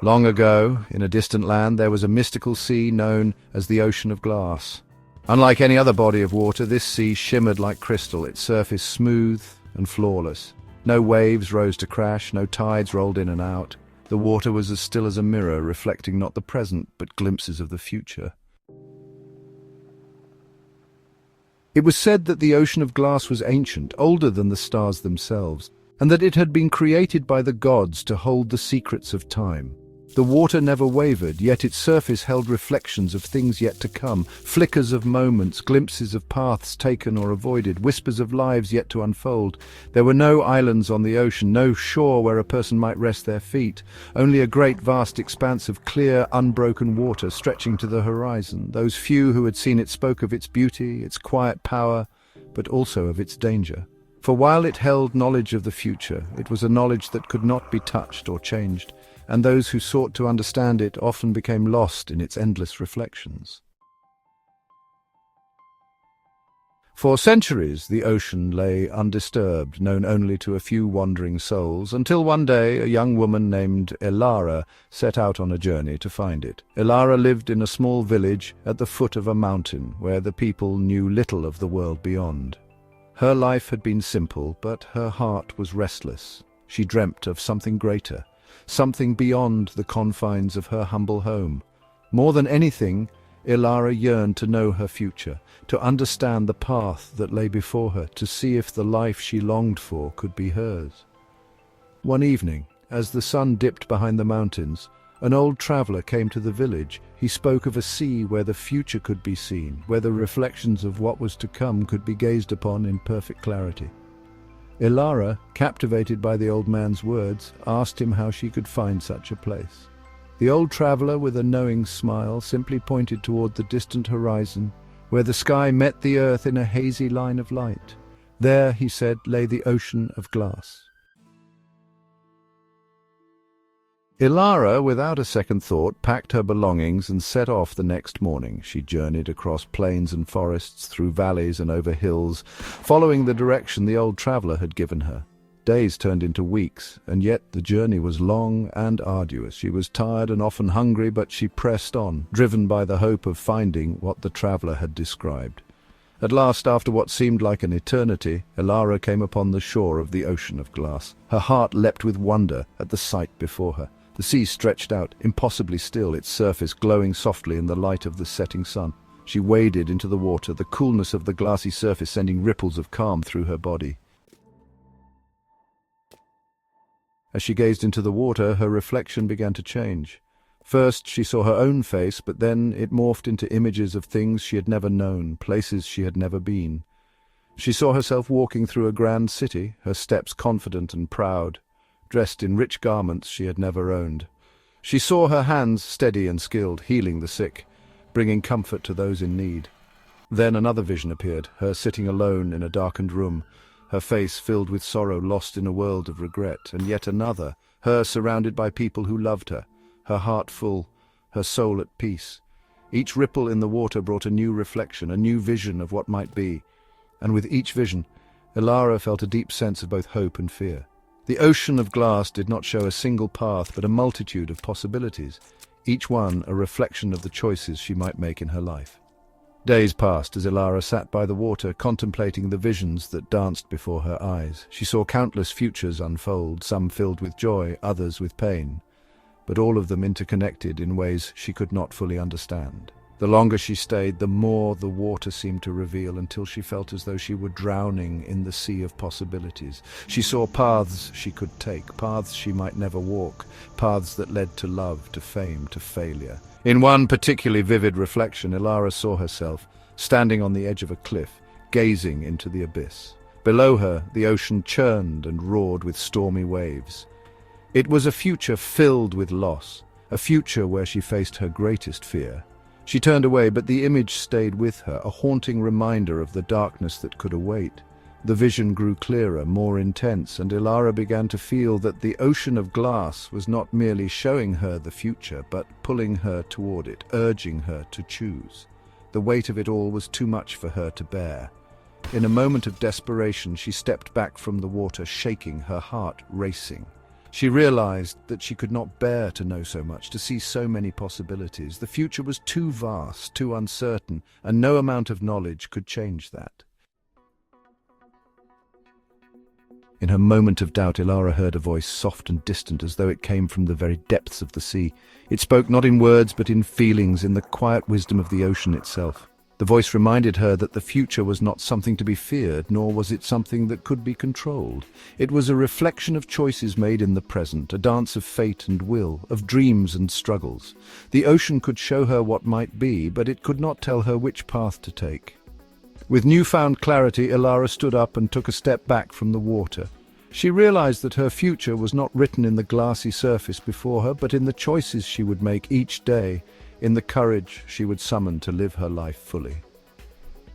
Long ago, in a distant land, there was a mystical sea known as the Ocean of Glass. Unlike any other body of water, this sea shimmered like crystal, its surface smooth and flawless. No waves rose to crash, no tides rolled in and out. The water was as still as a mirror, reflecting not the present, but glimpses of the future. It was said that the Ocean of Glass was ancient, older than the stars themselves, and that it had been created by the gods to hold the secrets of time. The water never wavered, yet its surface held reflections of things yet to come, flickers of moments, glimpses of paths taken or avoided, whispers of lives yet to unfold. There were no islands on the ocean, no shore where a person might rest their feet, only a great vast expanse of clear, unbroken water stretching to the horizon. Those few who had seen it spoke of its beauty, its quiet power, but also of its danger. For while it held knowledge of the future, it was a knowledge that could not be touched or changed, and those who sought to understand it often became lost in its endless reflections. For centuries, the ocean lay undisturbed, known only to a few wandering souls, until one day a young woman named Elara set out on a journey to find it. Elara lived in a small village at the foot of a mountain, where the people knew little of the world beyond. Her life had been simple, but her heart was restless. She dreamt of something greater, something beyond the confines of her humble home. More than anything, Elara yearned to know her future, to understand the path that lay before her, to see if the life she longed for could be hers. One evening, as the sun dipped behind the mountains, an old traveller came to the village. He spoke of a sea where the future could be seen, where the reflections of what was to come could be gazed upon in perfect clarity. Elara, captivated by the old man's words, asked him how she could find such a place. The old traveller, with a knowing smile, simply pointed toward the distant horizon, where the sky met the earth in a hazy line of light. There, he said, lay the Ocean of Glass. Elara, without a second thought, packed her belongings and set off the next morning. She journeyed across plains and forests, through valleys and over hills, following the direction the old traveller had given her. Days turned into weeks, and yet the journey was long and arduous. She was tired and often hungry, but she pressed on, driven by the hope of finding what the traveller had described. At last, after what seemed like an eternity, Elara came upon the shore of the Ocean of Glass. Her heart leapt with wonder at the sight before her. The sea stretched out, impossibly still, its surface glowing softly in the light of the setting sun. She waded into the water, the coolness of the glassy surface sending ripples of calm through her body. As she gazed into the water, her reflection began to change. First, she saw her own face, but then it morphed into images of things she had never known, places she had never been. She saw herself walking through a grand city, her steps confident and proud, dressed in rich garments she had never owned. She saw her hands steady and skilled, healing the sick, bringing comfort to those in need. Then another vision appeared, her sitting alone in a darkened room, her face filled with sorrow, lost in a world of regret, and yet another, her surrounded by people who loved her, her heart full, her soul at peace. Each ripple in the water brought a new reflection, a new vision of what might be, and with each vision, Elara felt a deep sense of both hope and fear. The Ocean of Glass did not show a single path, but a multitude of possibilities, each one a reflection of the choices she might make in her life. Days passed as Elara sat by the water, contemplating the visions that danced before her eyes. She saw countless futures unfold, some filled with joy, others with pain, but all of them interconnected in ways she could not fully understand. The longer she stayed, the more the water seemed to reveal, until she felt as though she were drowning in the sea of possibilities. She saw paths she could take, paths she might never walk, paths that led to love, to fame, to failure. In one particularly vivid reflection, Elara saw herself standing on the edge of a cliff, gazing into the abyss. Below her, the ocean churned and roared with stormy waves. It was a future filled with loss, a future where she faced her greatest fear. She turned away, but the image stayed with her, a haunting reminder of the darkness that could await. The vision grew clearer, more intense, and Elara began to feel that the Ocean of Glass was not merely showing her the future, but pulling her toward it, urging her to choose. The weight of it all was too much for her to bear. In a moment of desperation, she stepped back from the water, shaking, her heart racing. She realized that she could not bear to know so much, to see so many possibilities. The future was too vast, too uncertain, and no amount of knowledge could change that. In her moment of doubt, Elara heard a voice, soft and distant, as though it came from the very depths of the sea. It spoke not in words, but in feelings, in the quiet wisdom of the ocean itself. The voice reminded her that the future was not something to be feared, nor was it something that could be controlled. It was a reflection of choices made in the present, a dance of fate and will, of dreams and struggles. The ocean could show her what might be, but it could not tell her which path to take. With newfound clarity, Elara stood up and took a step back from the water. She realized that her future was not written in the glassy surface before her, but in the choices she would make each day, in the courage she would summon to live her life fully.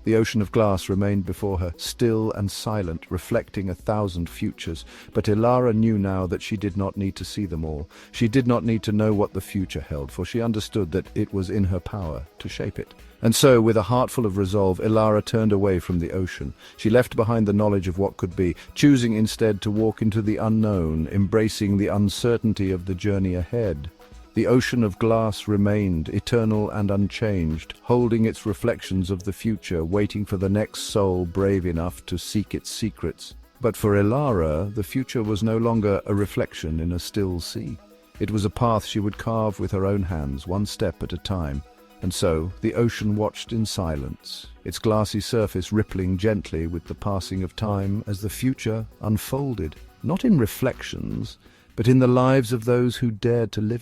The ocean of glass remained before her, still and silent, reflecting 1,000 futures, but Elara knew now that she did not need to see them all. She did not need to know what the future held, for she understood that it was in her power to shape it. And so, with a heart full of resolve, Elara turned away from the ocean. She left behind the knowledge of what could be, choosing instead to walk into the unknown, embracing the uncertainty of the journey ahead. The ocean of glass remained, eternal and unchanged, holding its reflections of the future, waiting for the next soul brave enough to seek its secrets. But for Elara, the future was no longer a reflection in a still sea. It was a path she would carve with her own hands, one step at a time. And so, the ocean watched in silence, its glassy surface rippling gently with the passing of time as the future unfolded, not in reflections, but in the lives of those who dared to live